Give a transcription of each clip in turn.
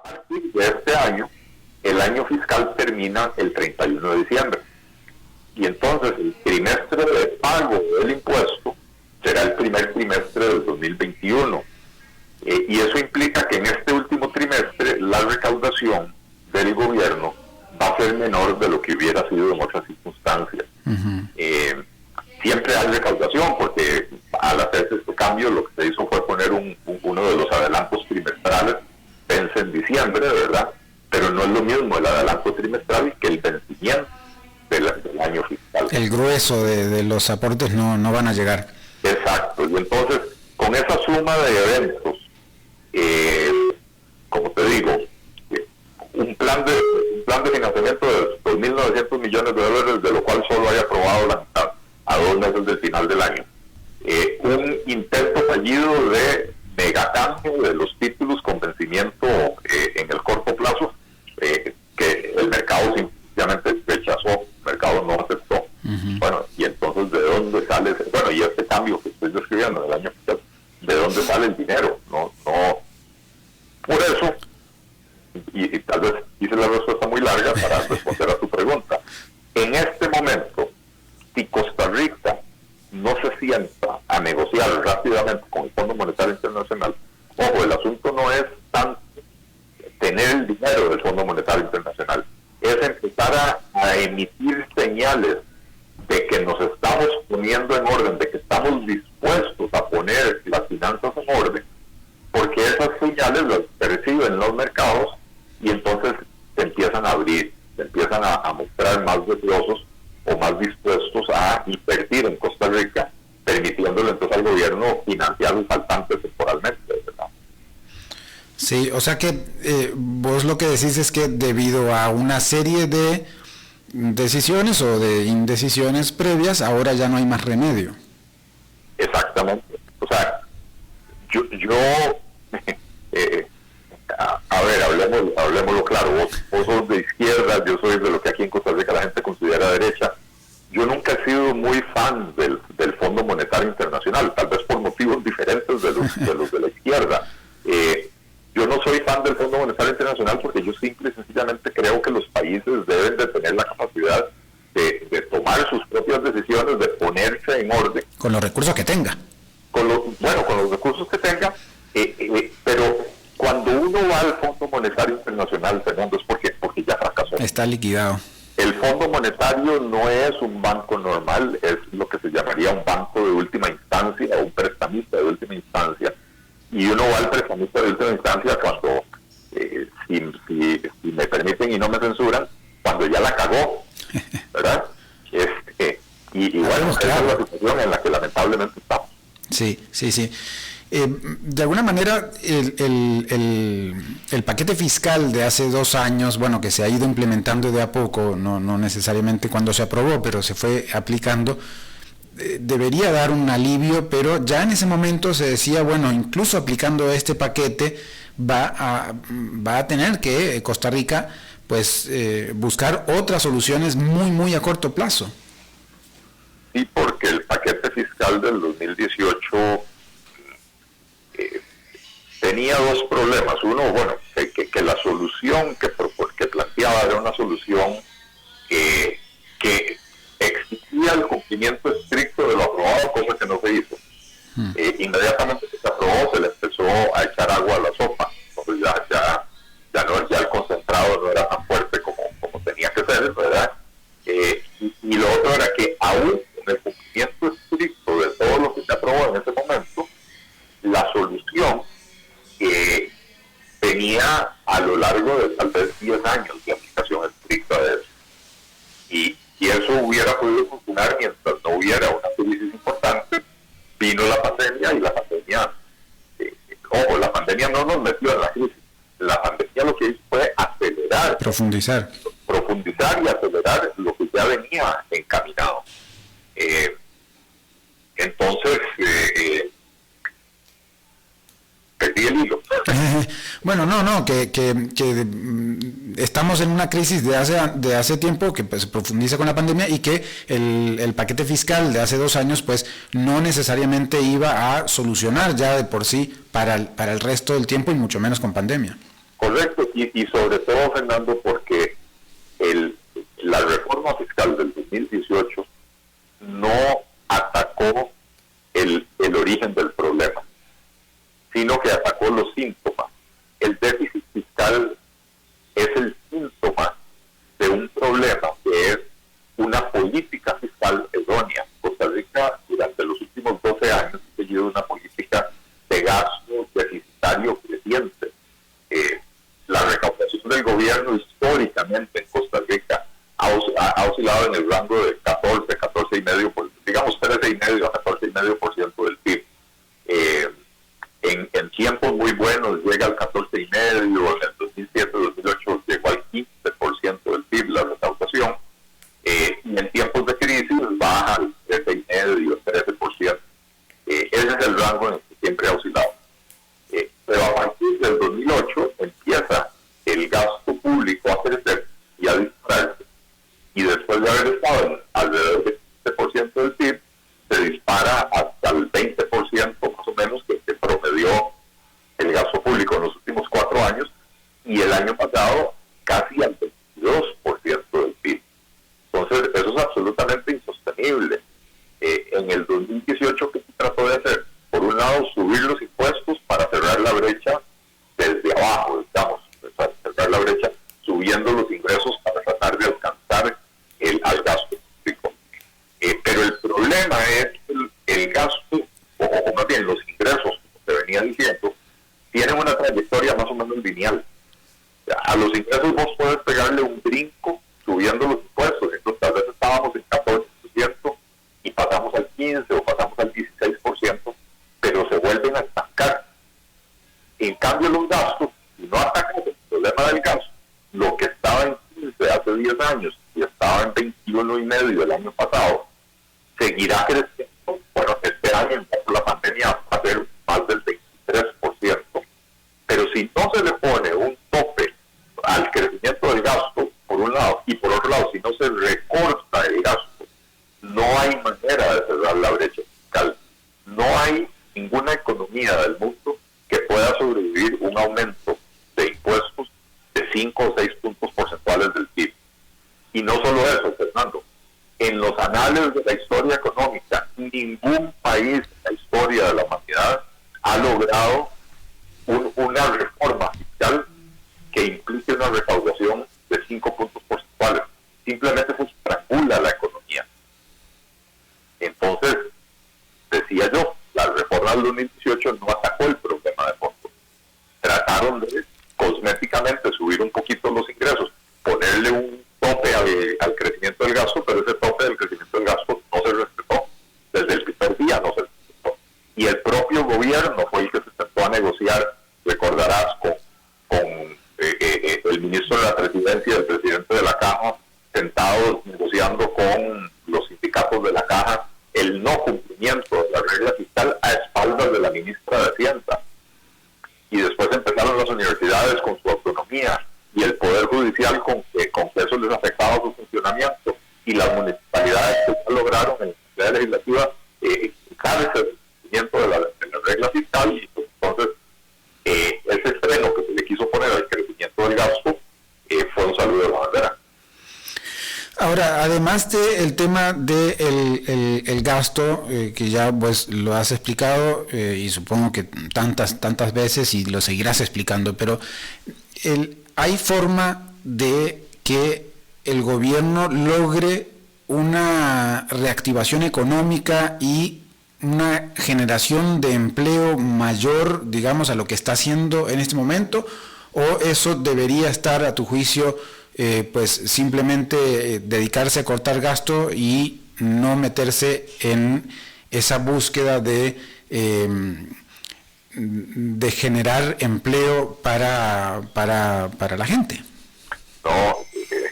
partir de este año, el año fiscal termina el 31 de diciembre. Y entonces el trimestre de pago del impuesto será el primer trimestre del 2021. Y eso implica que en este último trimestre la recaudación del gobierno va a ser menor de lo que hubiera sido en otras circunstancias. Uh-huh. Siempre hay recaudación, porque al hacerse este cambio lo que se hizo fue poner uno de los adelantos trimestrales, vence en diciembre, ¿verdad? Pero no es lo mismo el adelanto trimestral que el vencimiento del año fiscal. El grueso de los aportes no van a llegar. Exacto, y entonces con esa suma de eventos, como te digo, un plan de financiamiento de $2.900 millones, de lo cual solo hay aprobado la mitad a 2 meses del final del año. Un intento fallido de megacambio de los títulos con vencimiento en el corto plazo, que el mercado simplemente rechazó, el mercado no aceptó. Uh-huh. Bueno, y entonces ¿de dónde sale y este cambio que estoy describiendo en el año fiscal, ¿de dónde sale el dinero? No, por eso, y tal vez hice la respuesta muy larga para responder a tu pregunta. En este momento, si Costa Rica no se sienta a negociar rápidamente con el Fondo Monetario Internacional, ojo, el asunto no es tanto tener el dinero del Fondo Monetario Internacional, es empezar a emitir señales de que nos estamos poniendo en orden, de que estamos dispuestos a poner las finanzas en orden, porque esas señales las perciben los mercados y entonces se empiezan a abrir, se empiezan a mostrar más deseosos o más dispuestos a invertir en Costa Rica, permitiéndole entonces al gobierno financiar los faltantes temporalmente, ¿verdad? Sí, o sea que vos lo que decís es que debido a una serie de decisiones o de indecisiones previas, ahora ya no hay más remedio. Exactamente. O sea, yo a ver, hablemoslo claro. Vos sos de izquierda, yo soy de lo que aquí en Costa Rica la gente considera derecha. Yo nunca he sido muy fan del Fondo Monetario Internacional, tal vez por motivos diferentes de los de la izquierda. Yo no soy fan del Fondo Monetario Internacional porque yo simple y sencillamente creo que los países deben de tener la capacidad de tomar sus propias decisiones, de ponerse en orden. Con los recursos que tenga. Con los recursos que tenga, pero cuando uno va al Fondo Monetario Internacional, Fernando, es porque ya fracasó. Está liquidado. El Fondo Monetario no es un banco normal, es lo que se llamaría un banco de última instancia, o un prestamista de última instancia. Y uno va al prestamista de última instancia cuando, si me permiten y no me censuran, cuando ya la cagó, ¿verdad? Y bueno, claro. Esa es la situación en la que lamentablemente estamos. Sí. De alguna manera, el paquete fiscal de hace 2 años, bueno, que se ha ido implementando de a poco, no necesariamente cuando se aprobó, pero se fue aplicando, debería dar un alivio, pero ya en ese momento se decía, bueno, incluso aplicando este paquete va a tener que Costa Rica pues buscar otras soluciones muy a corto plazo. Sí, porque el paquete fiscal del 2018 tenía 2 problemas. Uno, bueno, que la solución que planteaba era una solución que exigía el cumplimiento estricto de lo aprobado, cosa que no se hizo. Inmediatamente que se aprobó, se le empezó a echar agua a la sopa. Entonces ya el concentrado no era tan fuerte como tenía que ser, ¿verdad? Y lo otro era que aún con el cumplimiento estricto de todo lo que se aprobó en ese momento, la solución venía a lo largo de tal vez 10 años de aplicación estricta de eso. Y eso hubiera podido funcionar mientras no hubiera una crisis importante. Vino la pandemia y la pandemia, la pandemia no nos metió en la crisis. La pandemia lo que hizo fue acelerar, profundizar y acelerar lo que ya venía encaminado. Entonces, perdí el hilo. Bueno, que estamos en una crisis de hace tiempo que pues, se profundiza con la pandemia y que el paquete fiscal de hace 2 años pues no necesariamente iba a solucionar ya de por sí para el resto del tiempo y mucho menos con pandemia. Correcto, y sobre todo, Fernando, porque la reforma fiscal del 2018 no atacó el origen del problema, sino que atacó los síntomas. El déficit fiscal es el síntoma de un problema que es una política fiscal errónea. Costa Rica durante los últimos 12 años ha seguido una política de gasto deficitario creciente. La recaudación del gobierno históricamente en Costa Rica ha oscilado en el rango de 14,5%, digamos 13,5% a 14,5% del PIB. En tiempos muy buenos llega al 14,5%, en el 2007-2008 llegó al 15% del PIB la recaudación, y en tiempos de crisis baja al 13,5%, 13%. Ese es el rango en el que siempre ha oscilado. Pero a partir del 2008 empieza el gasto público a crecer y a dispararse, y después de haber estado en alrededor del 15% del PIB, se dispara hasta el 20% más o menos que promedió el gasto público en los últimos 4 años, y el año pasado casi al 22% del PIB. Entonces, eso es absolutamente insostenible. En el 2018, ¿qué se trató de hacer? Por un lado, subir los impuestos para cerrar la brecha desde abajo, digamos, para cerrar la brecha, subiendo los ingresos para tratar de alcanzar al gasto público. Pero el problema es el gasto, o más bien los ingresos, como se venía diciendo, tienen una trayectoria más o menos lineal. A los ingresos vos puedes pegarle un brinco subiendo los impuestos. Entonces, tal vez estábamos en 14% y pasamos al 15% o pasamos al 16%, pero se vuelven a estancar. En cambio, los gastos, si no atacas el problema del gasto, lo que estaba en 15 hace 10 años y estaba en 21,5% el año pasado, seguirá creciendo. Bueno, este año, por la pandemia, va a ser más del 23%. Pero si no se le pone un tope al crecimiento del gasto, por un lado, y por otro lado, si no se recorta el gasto, no hay manera de cerrar la brecha fiscal. No hay ninguna economía del mundo que pueda sobrevivir un aumento de impuestos de 5 o 6 puntos porcentuales del PIB. Y no solo eso, Fernando. En los anales de la historia económica, ningún país en la historia de la humanidad ha logrado una reforma fiscal que implique una recaudación de 5 puntos porcentuales. Simplemente se estrangula la economía. Entonces, decía yo, la reforma del 2018 no atacó el problema de fondo. Trataron de cosméticamente subir un poquito los ingresos, ponerle un tope al crecimiento del gasto, pero ese tope del crecimiento del gasto no se respetó. Desde el primer día no se respetó. Y el propio gobierno fue el que se sentó a negociar, recordarás, con el ministro de la Presidencia y el presidente de la Caja, sentados negociando con los sindicatos de la Caja el no cumplimiento de la regla fiscal a espaldas de la ministra de Hacienda. Y después empezaron las universidades con su autonomía y el Poder Judicial con que eso les afectaba su funcionamiento, y las municipalidades que lograron en la Asamblea Legislativa quitarse el cumplimiento de la regla fiscal. Y entonces ese freno que se le quiso poner al crecimiento del gasto fue un saludo de la bandera. Ahora, además del tema del el gasto, que ya pues lo has explicado, y supongo que tantas veces, y lo seguirás explicando, pero ¿hay forma de que el gobierno logre una reactivación económica y una generación de empleo mayor, digamos, a lo que está haciendo en este momento? ¿O eso debería estar, a tu juicio, pues simplemente dedicarse a cortar gasto y no meterse en esa búsqueda de generar empleo para la gente? No,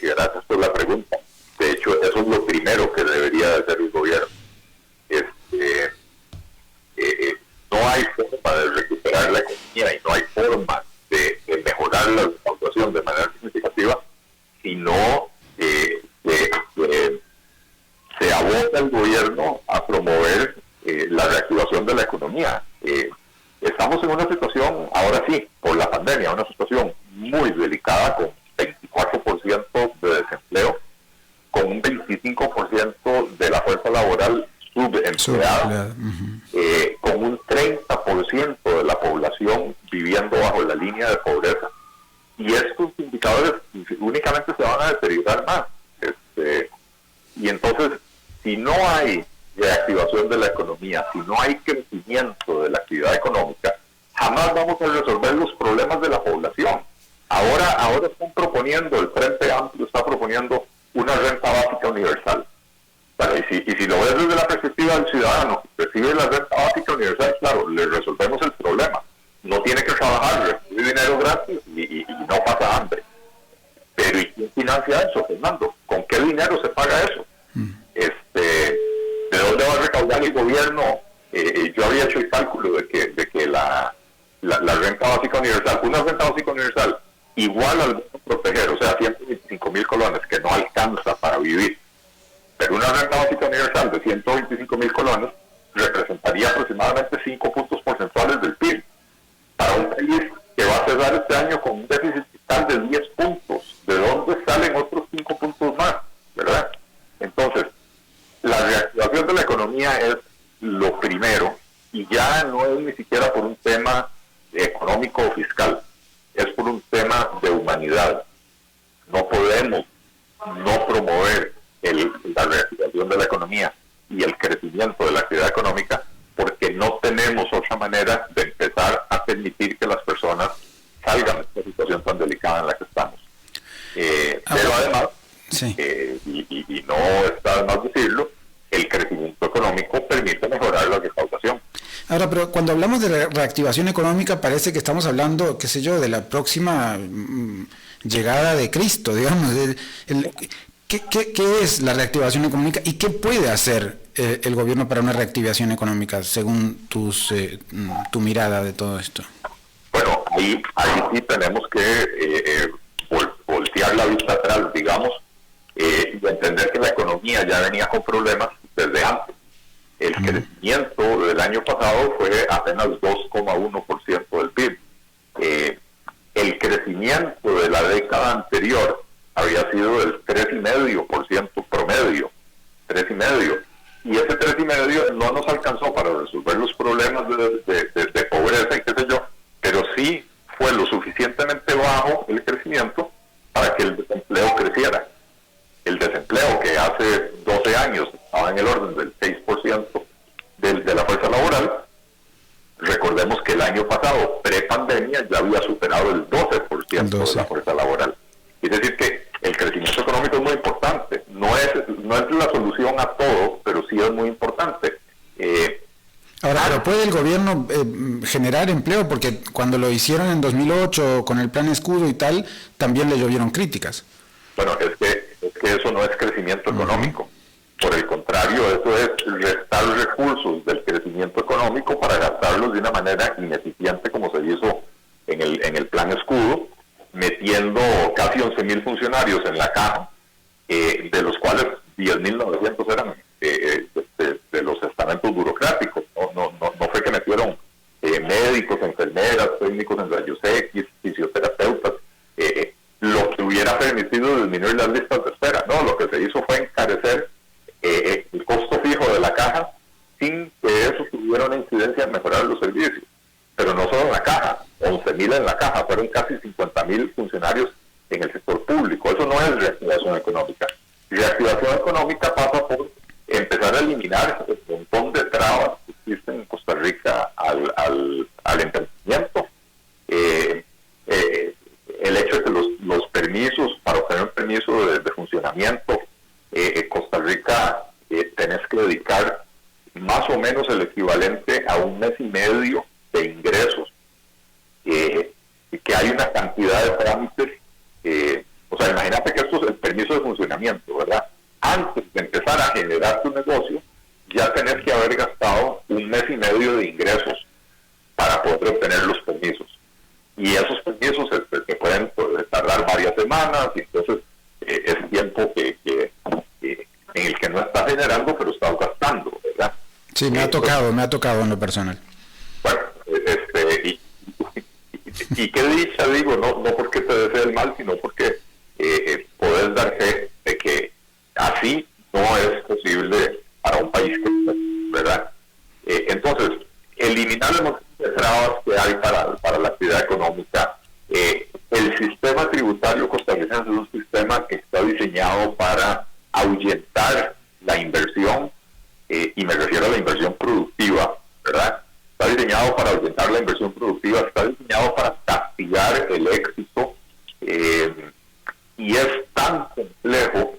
gracias por la pregunta. De hecho, eso es lo primero que debería de hacer el gobierno. No hay forma de recuperar la economía y no hay forma de mejorar la recaudación de manera significativa si no se aboca el gobierno a promover la reactivación de la economía. Estamos en una situación, ahora sí, por la pandemia, una situación muy delicada, con 24% de desempleo, con un 25% de la fuerza laboral subempleada, con un 30% de la población viviendo bajo la línea de pobreza. Y estos indicadores únicamente se van a deteriorar más. Y entonces, si no hay reactivación de la economía, si no hay crecimiento de la actividad económica, jamás vamos a resolver los problemas de la población. Ahora están proponiendo, el Frente Amplio está proponiendo una renta básica universal. Bueno, y si lo ves desde la perspectiva del ciudadano, recibe la renta básica universal, claro, le resolvemos el problema. No tiene que trabajar, recibe dinero gratis y no pasa hambre. Pero ¿y quién financia eso, Fernando? ¿Con qué dinero se paga eso? ¿De dónde va a recaudar el gobierno? Yo había hecho el cálculo de que la renta básica universal, una renta básica universal igual al bono proteger, o sea, 125,000 colones, que no alcanza para vivir, pero una renta básica universal de 125,000 colones representaría aproximadamente 5 puntos porcentuales del PIB, para un país que va a cerrar este año con un déficit fiscal de 10 puntos. ¿De dónde salen otros 5 puntos más? ¿Verdad? Entonces, la reactivación de la economía es lo primero, y ya no es ni siquiera por un tema económico o fiscal, es por un tema de humanidad. No podemos no promover la reactivación de la economía y el crecimiento de la actividad económica, porque no tenemos otra manera de empezar a permitir que las personas salgan de esta situación tan delicada en la que estamos. Pero además, y no está de más decirlo, el crecimiento económico permite mejorar la recaudación. Ahora, pero cuando hablamos de reactivación económica parece que estamos hablando, qué sé yo, de la próxima llegada de Cristo, digamos. ¿Qué es la reactivación económica y qué puede hacer el gobierno para una reactivación económica, según tu mirada de todo esto? Bueno, ahí sí tenemos que voltear la vista atrás, digamos, y entender que la economía ya venía con problemas desde antes. El crecimiento del año pasado fue apenas 2,1% del PIB. El crecimiento de la década anterior había sido del 3,5% promedio, 3,5%. Y ese 3,5% no nos alcanzó para resolver los problemas de pobreza y qué sé yo, pero sí fue lo suficientemente bajo el crecimiento para que el desempleo creciera. El desempleo, que hace 12 años estaba en el orden del 6% de la fuerza laboral, recordemos que el año pasado, pre-pandemia, ya había superado el 12% de la fuerza laboral. Es decir que el crecimiento económico es muy importante. No es la solución a todo, pero sí es muy importante. Ahora, ¿pero puede el gobierno generar empleo? Porque cuando lo hicieron en 2008 con el plan escudo y tal, también le llovieron críticas. Bueno, es que eso no es crecimiento económico. Por el contrario, eso es restar recursos del crecimiento económico para gastarlos de una manera ineficiente, como se hizo en el plan escudo, metiendo casi 11,000 funcionarios en la caja, de los cuales 10,900 eran de los estamentos burocráticos. No fue que metieron médicos, enfermeras, técnicos en rayos X, fisioterapeutas, lo que hubiera permitido disminuir las listas de espera. No, lo que se hizo fue encarecer el costo fijo de la caja sin que eso tuviera una incidencia en mejorar los servicios. Pero no solo en la caja, 11,000 en la caja, fueron casi 50,000 funcionarios en el sector público. Eso no es reactivación económica. Reactivación económica pasa por empezar a eliminar el montón de trabas que existen en Costa Rica al emprendimiento. El hecho de que los permisos, para obtener un permiso de funcionamiento, Costa Rica tenés que dedicar más o menos el equivalente a 1 mes y medio de ingresos, que hay una cantidad de trámites, o sea, imagínate que esto es el permiso de funcionamiento, ¿verdad? Antes de empezar a generar tu negocio, ya tenés que haber gastado 1 mes y medio de ingresos para poder obtener los permisos. Y esos permisos se pueden tardar varias semanas, y entonces es tiempo en el que no estás generando, pero estás gastando, ¿verdad? Sí, me ha tocado en lo personal. Bueno, y qué dicha, digo, no porque te desee del mal, sino porque podés dar fe de que así no es posible para un país que, ¿verdad? Entonces, eliminar las trabas que hay para la actividad económica. El sistema tributario costarricense es un sistema que está diseñado para ahuyentar la inversión, y me refiero a la inversión productiva, ¿verdad? Está diseñado para ahuyentar la inversión productiva, está diseñado para castigar el éxito, y es tan complejo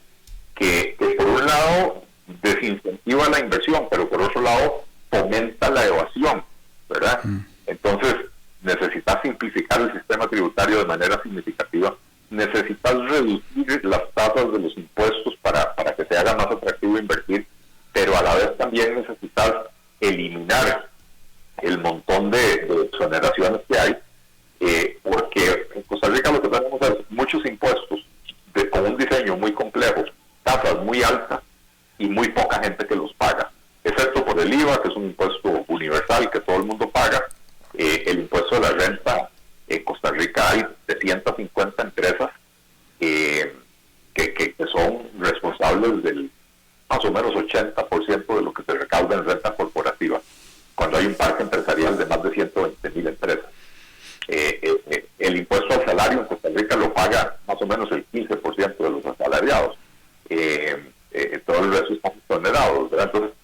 que por un lado desincentiva la inversión, pero por otro lado fomenta la evasión, ¿verdad? Entonces, necesitas simplificar el sistema tributario de manera significativa, necesitas reducir las tasas de los impuestos para que se haga más atractivo invertir, pero a la vez también necesitas eliminar el montón de exoneraciones que hay, porque en Costa Rica lo que tenemos es muchos impuestos con un diseño muy complejo, tasas muy altas y muy poca gente que los paga, excepto por el IVA, que es un impuesto universal que todo el mundo paga. El impuesto de la renta, en Costa Rica hay 750 empresas que son responsables del más o menos 80% de lo que se recauda en renta corporativa, cuando hay un parque empresarial de más de 120,000 empresas. El impuesto al salario en Costa Rica lo paga más o menos el 15% de los asalariados. Todo el resto están exonerados, ¿verdad? Entonces,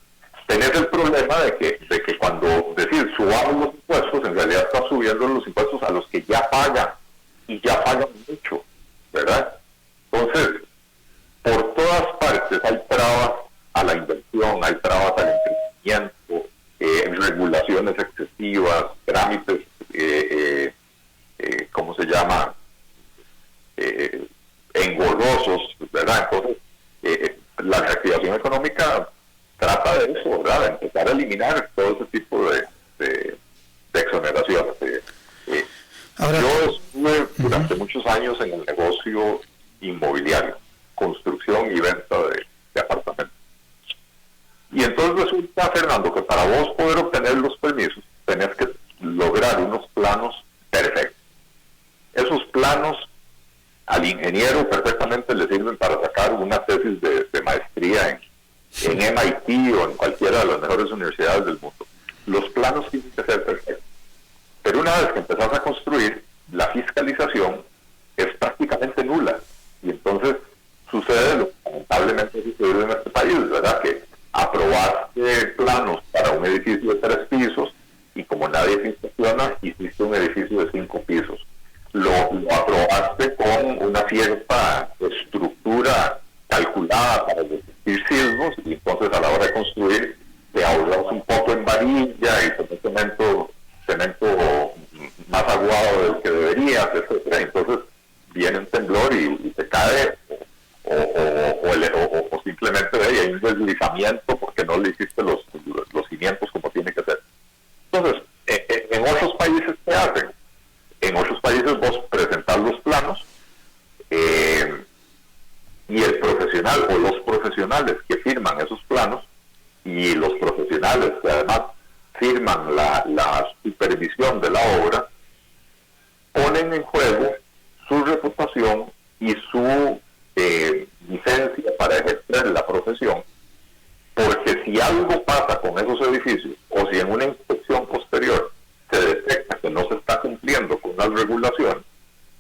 tenés el problema de que cuando decir subamos los impuestos, en realidad están subiendo los impuestos a los que ya pagan, y ya pagan mucho, ¿verdad? Entonces, por todas partes hay trabas a la inversión, hay trabas al emprendimiento, regulaciones excesivas, trámites, ¿cómo se llama? Engorrosos, ¿verdad? Entonces, la reactivación económica trata de eso, ¿verdad? De empezar a eliminar todo ese tipo de exoneraciones. Ahora, yo estuve durante muchos años en el negocio inmobiliario, construcción y venta de apartamentos. Y entonces resulta, Fernando, que para vos poder obtener los permisos, tenés que lograr unos planos perfectos. Esos planos al ingeniero perfectamente le sirven para sacar una tesis de maestría en MIT o en cualquiera de las mejores universidades del mundo. Los planos tienen que ser perfectos. Pero una vez que empezás a construir, la fiscalización es prácticamente nula. Y entonces sucede lo que lamentablemente sucede en este país, ¿verdad? Que aprobaste planos para un edificio de 3 pisos y como nadie se inspecciona, hiciste un edificio de 5 pisos. Lo aprobaste con una cierta estructura calculada para resistir sismos y entonces a la hora de construir te ahorras un poco en varilla y pones cemento más aguado del que deberías, etcétera. Entonces viene un temblor y se cae o simplemente hay un deslizamiento porque no le hiciste los cimientos como tiene que ser. Entonces, en otros países, ¿qué hacen? En otros países vos presentás los planos y el profesional o los profesionales que firman esos planos y los profesionales que además firman la supervisión de la obra, ponen en juego su reputación y su licencia para ejercer la profesión, porque si algo pasa con esos edificios o si en una inspección posterior se detecta que no se está cumpliendo con las regulaciones,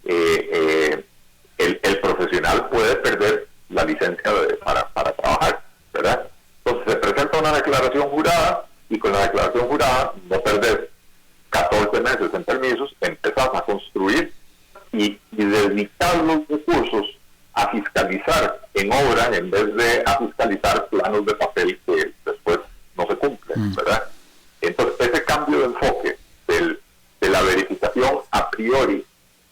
el profesional puede perder la licencia para trabajar, ¿verdad? Entonces se presenta una declaración jurada y con la declaración jurada no perdés 14 meses en permisos, empezás a construir y dedicar los recursos a fiscalizar en obra en vez de a fiscalizar planos de papel que después no se cumplen, ¿verdad? Entonces ese cambio de enfoque de la verificación a priori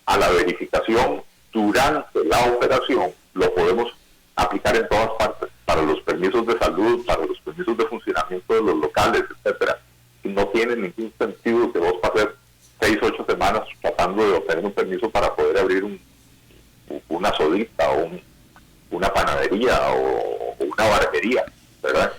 a la verificación durante la operación lo podemos aplicar en todas partes, para los permisos de salud, para los permisos de funcionamiento de los locales, etcétera. Y no tiene ningún sentido que vos pases 6 o 8 semanas tratando de obtener un permiso para poder abrir una sodita o una panadería o una barbería, ¿verdad?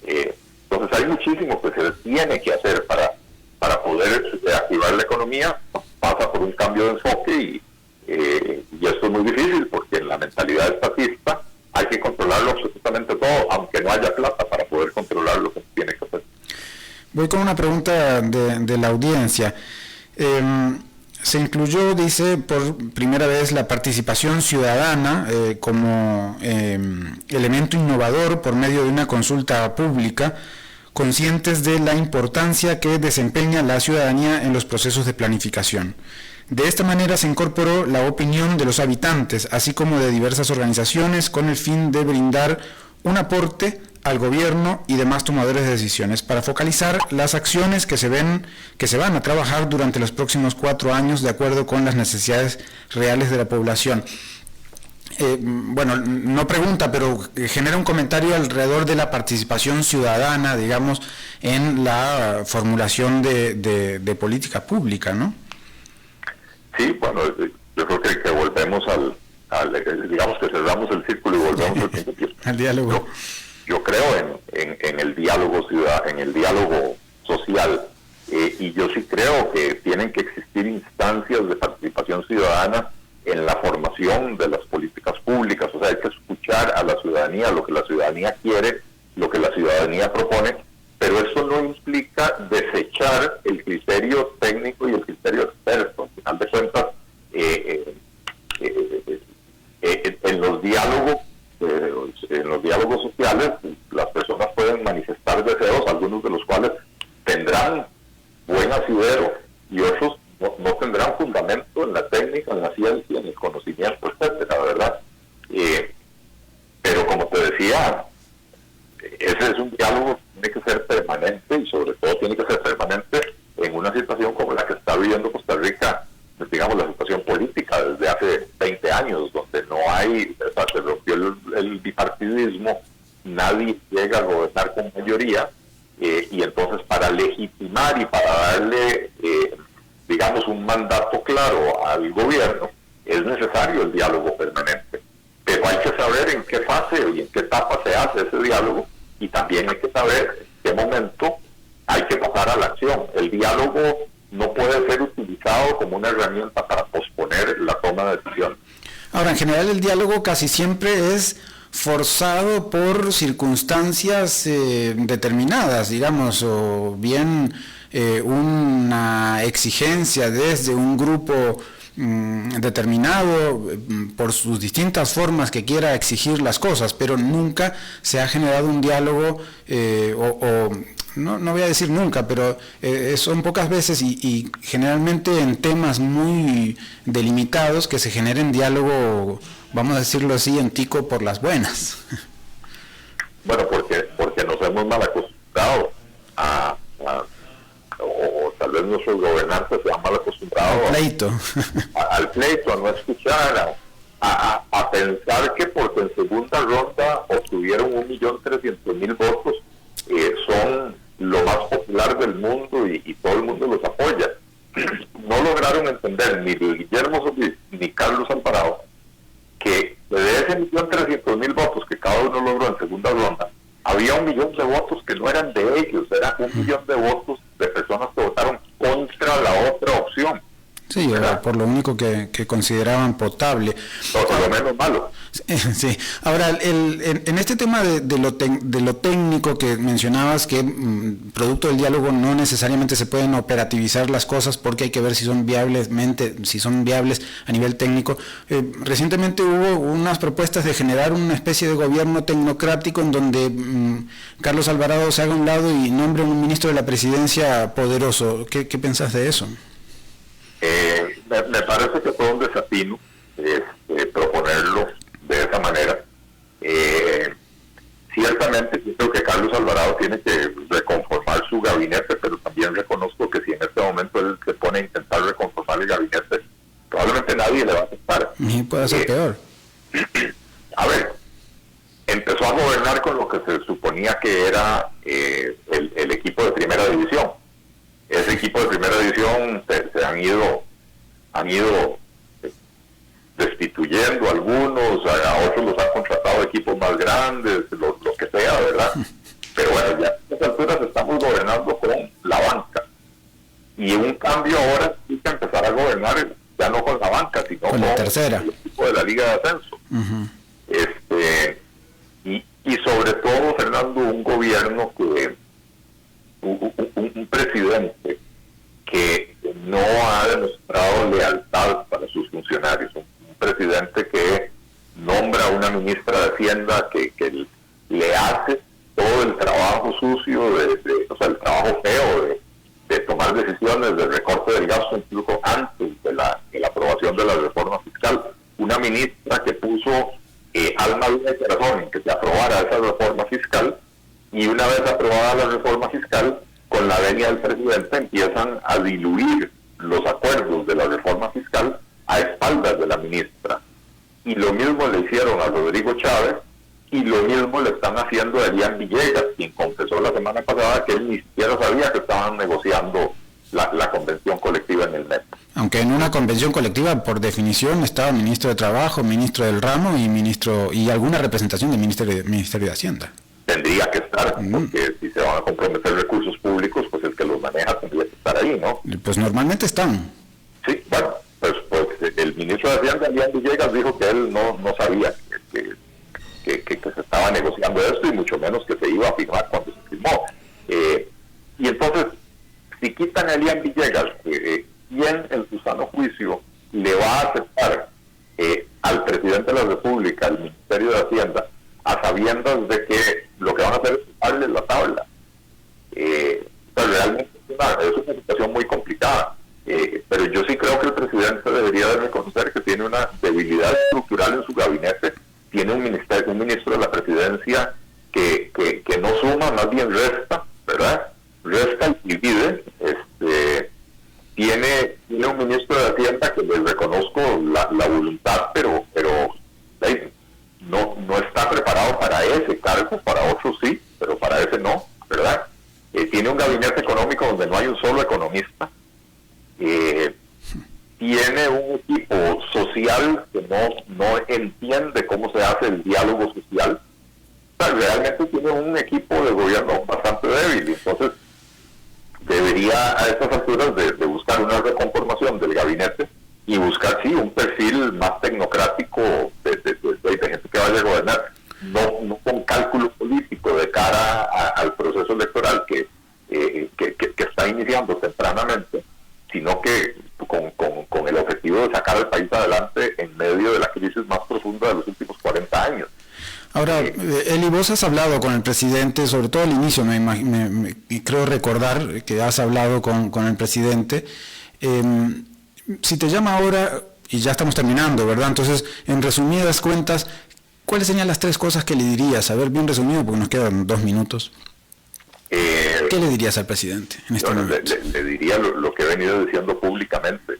Entonces hay muchísimo que se tiene que hacer para poder reactivar la economía. Pasa por un cambio de enfoque y y esto es muy difícil porque en la mentalidad estatista hay que controlarlo absolutamente todo, aunque no haya plata para poder controlar lo que se tiene que hacer. Voy con una pregunta de la audiencia. Se incluyó, dice, por primera vez la participación ciudadana como elemento innovador por medio de una consulta pública, conscientes de la importancia que desempeña la ciudadanía en los procesos de planificación. De esta manera se incorporó la opinión de los habitantes, así como de diversas organizaciones, con el fin de brindar un aporte al gobierno y demás tomadores de decisiones para focalizar las acciones que se van a trabajar durante los próximos 4 años de acuerdo con las necesidades reales de la población. Bueno, no pregunta, pero genera un comentario alrededor de la participación ciudadana, digamos, en la formulación de política pública, ¿no? Sí, bueno, yo creo que volvemos digamos que cerramos el círculo y volvemos al principio. Al diálogo. Yo creo en el diálogo en el diálogo social, y yo sí creo que tienen que existir instancias de participación ciudadana en la formación de las políticas públicas. O sea, hay que escuchar a la ciudadanía, lo que la ciudadanía quiere, lo que la ciudadanía propone, pero eso no implica desechar el criterio técnico y el criterio experto. Al final de cuentas, en los diálogos sociales, las personas pueden manifestar deseos, algunos de los cuales tendrán buen asidero y otros no tendrán fundamento en la técnica, en la ciencia, en el conocimiento, etcétera, ¿verdad? Pero como te decía, ese es un diálogo que tiene que ser permanente y sobre todo tiene que ser permanente en una situación como la que está viviendo Costa Rica, digamos la situación política desde hace 20 años, donde no hay, o sea, se rompió el bipartidismo, nadie llega a gobernar con mayoría, y entonces para legitimar y para darle, digamos, un mandato claro al gobierno, es necesario el diálogo permanente. Pero hay que saber en qué fase y en qué etapa se hace ese diálogo, y también hay que saber en qué momento hay que pasar a la acción. El diálogo no puede ser utilizado como una herramienta para posponer la toma de decisiones. Ahora, en general el diálogo casi siempre es forzado por circunstancias determinadas, digamos, o bien una exigencia desde un grupo determinado por sus distintas formas que quiera exigir las cosas, pero nunca se ha generado un diálogo no voy a decir nunca, pero son pocas veces y generalmente en temas muy delimitados que se generen diálogo, vamos a decirlo así, en tico por las buenas. Bueno, porque nos hemos mal acostumbrado o tal vez nuestros gobernantes se han mal acostumbrado al pleito, a no escuchar, a pensar que porque en segunda ronda obtuvieron 1.300.000 votos, son lo más popular del mundo y todo el mundo los apoya. No lograron entender ni Guillermo Solís ni Carlos Alvarado que de ese 1.300.000 votos que cada uno logró en segunda ronda, había 1 millón de votos que no eran de ellos, era 1 millón de votos de personas que votaron contra la otra opción. Sí, era por lo único que consideraban potable. Por lo menos malo. Sí. Ahora, en este tema de lo técnico que mencionabas, que producto del diálogo no necesariamente se pueden operativizar las cosas porque hay que ver si son viables a nivel técnico. Recientemente hubo unas propuestas de generar una especie de gobierno tecnocrático en donde Carlos Alvarado se haga a un lado y nombre un ministro de la presidencia poderoso. ¿Qué pensás de eso? Me parece que fue un desatino proponerlo de esa manera. Ciertamente yo creo que Carlos Alvarado tiene que reconformar su gabinete, pero también reconozco que si en este momento él se pone a intentar reconformar el gabinete, probablemente nadie le va a aceptar. Y puede ser peor. A ver, empezó a gobernar con lo que se suponía que era el equipo de primera división. Ese equipo de primera división se han ido destituyendo algunos, a otros los han contratado equipos más grandes, lo que sea, ¿verdad? Pero bueno, ya a estas alturas estamos gobernando con la banca. Y un cambio ahora sí que empezar a gobernar ya no con la banca, sino con la tercera, el equipo de la Liga de Ascenso. Y sobre todo, Fernando, un gobierno que, un presidente que no ha demostrado lealtad para sus funcionarios, un presidente que nombra a una ministra de Hacienda que le hace todo el trabajo sucio, o sea, el trabajo feo de tomar decisiones de recorte del gasto incluso antes de la aprobación de la reforma fiscal. Una ministra que puso alma, vida y corazón en que se aprobara esa reforma fiscal, y una vez aprobada la reforma fiscal, con la venia del presidente empiezan a diluir los acuerdos de la reforma fiscal a espaldas de la ministra. Y lo mismo le hicieron a Rodrigo Chávez, y lo mismo le están haciendo a Elian Villegas, quien confesó la semana pasada que él ni siquiera sabía que estaban negociando la convención colectiva en el MEP. Aunque en una convención colectiva, por definición, estaba ministro de Trabajo, ministro del Ramo y alguna representación del Ministerio de Hacienda. Tendría que estar, porque si se van a comprometer recursos públicos, pues el que los maneja tendría que estar ahí, ¿no? Pues normalmente están. Sí, bueno, pues el ministro de Hacienda, Elian Villegas, dijo que él no sabía que se estaba negociando esto, y mucho menos que se iba a firmar cuando se firmó. Y entonces, si quitan a Elian Villegas, ¿quién en su sano juicio le va a aceptar al presidente de la República, al Ministerio de Hacienda, a sabiendas de que lo que van a hacer es darle la tabla? Pues realmente es una situación muy complicada. Pero yo sí creo que el presidente debería de reconocer que tiene una debilidad estructural en su gabinete. Tiene un ministro de la presidencia que no suma, más bien resta, ¿verdad? Resta y divide. Tiene un ministro de Hacienda que le reconozco la voluntad, pero no está preparado para ese cargo. Para otros sí, pero para ese no, ¿verdad? Tiene un gabinete económico donde no hay un solo economista. Tiene un equipo social que no entiende cómo se hace el diálogo social. O sea, realmente tiene un equipo de gobierno bastante débil. Entonces, debería a estas alturas de buscar una reconformación del gabinete y buscar, sí, un perfil más tecnocrático de gente que vaya a gobernar, no con cálculo político de cara al proceso electoral que está iniciando tempranamente, sino que con el objetivo de sacar al país adelante en medio de la crisis más profunda de los últimos 40 años. Ahora, Eli, vos has hablado con el presidente, sobre todo al inicio, creo recordar que has hablado con el presidente. Si te llama ahora, y ya estamos terminando, ¿verdad? Entonces, en resumidas cuentas, ¿cuáles serían las 3 cosas que le dirías? A ver, bien resumido, porque nos quedan 2 minutos. ¿Qué le dirías al presidente en este momento? Le diría lo que he venido diciendo públicamente.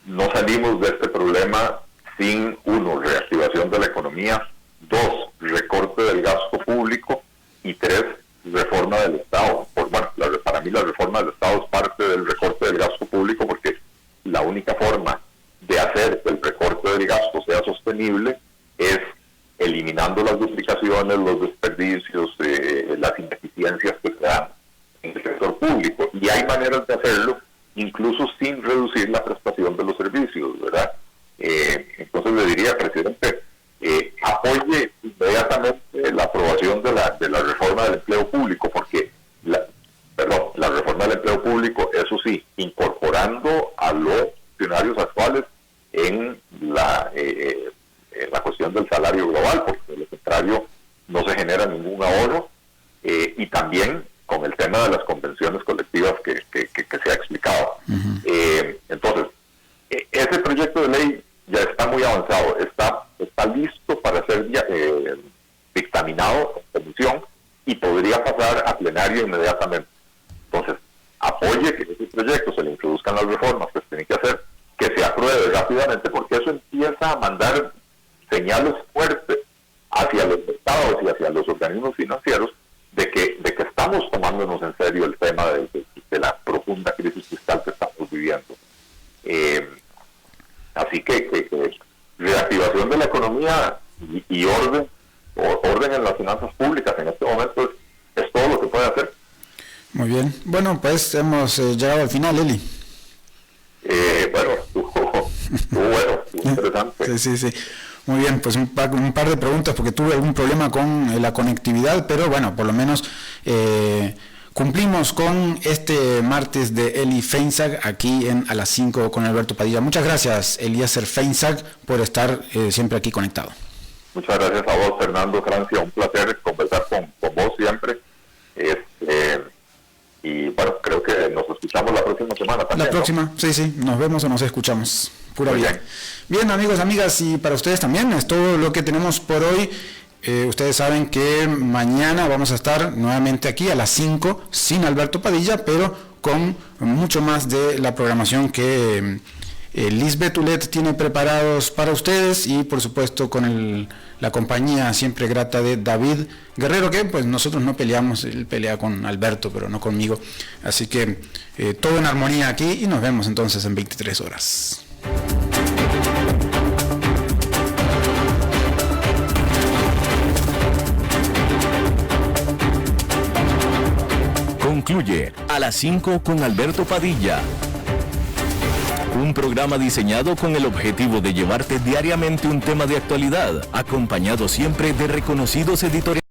No salimos de este problema sin, 1, reactivación de la economía, 2, recorte del gasto público, y 3, reforma del Estado. Para mí la reforma del Estado es parte del recorte del gasto público, porque la única forma de hacer que el recorte del gasto sea sostenible es eliminando las duplicaciones, los desperdicios, las ineficiencias que se dan en el sector público. Y hay maneras de hacerlo, incluso sin reducir la prestación de los servicios, ¿verdad? Entonces le diría al presidente, apoye inmediatamente la aprobación de la reforma del empleo público, porque la reforma del empleo público, eso sí, incorporando a los funcionarios actuales en la cuestión del salario global, porque de lo contrario no se genera ningún ahorro, y también con el tema de las convenciones colectivas que se ha explicado. Entonces, ese proyecto de ley ya está muy avanzado, está listo para ser dictaminado en comisión y podría pasar a plenario inmediatamente. Entonces, apoye que ese proyecto se le introduzcan las reformas que se tienen que hacer, que se apruebe rápidamente, porque eso empieza a mandar señales fuertes hacia los estados y hacia los organismos financieros de que estamos tomándonos en serio el tema de la profunda crisis fiscal que estamos viviendo. Así que reactivación de la economía y orden en las finanzas públicas en este momento es todo lo que puede hacer. Muy bien. Bueno, pues hemos llegado al final, Eli. Bueno, Bueno, interesante. Sí. Muy bien, pues un par de preguntas porque tuve algún problema con la conectividad, pero bueno, por lo menos cumplimos con este martes de Eli Feinsack aquí en A las 5 con Alberto Padilla. Muchas gracias, Eliezer Feinsack, por estar siempre aquí conectado. Muchas gracias a vos, Fernando Francia, un placer conversar con vos siempre. Y bueno, creo que nos escuchamos la próxima semana también. La próxima, ¿no? Sí, nos vemos o nos escuchamos. Pura vida. Bien, amigos, amigas, y para ustedes también, es todo lo que tenemos por hoy. Ustedes saben que mañana vamos a estar nuevamente aquí a las 5 sin Alberto Padilla, pero con mucho más de la programación que Lisbeth Ulet tiene preparados para ustedes y por supuesto con la compañía siempre grata de David Guerrero, que pues nosotros no peleamos, él pelea con Alberto pero no conmigo, así que todo en armonía aquí y nos vemos entonces en 23 horas. Concluye A las 5 con Alberto Padilla. Un programa diseñado con el objetivo de llevarte diariamente un tema de actualidad, acompañado siempre de reconocidos editores.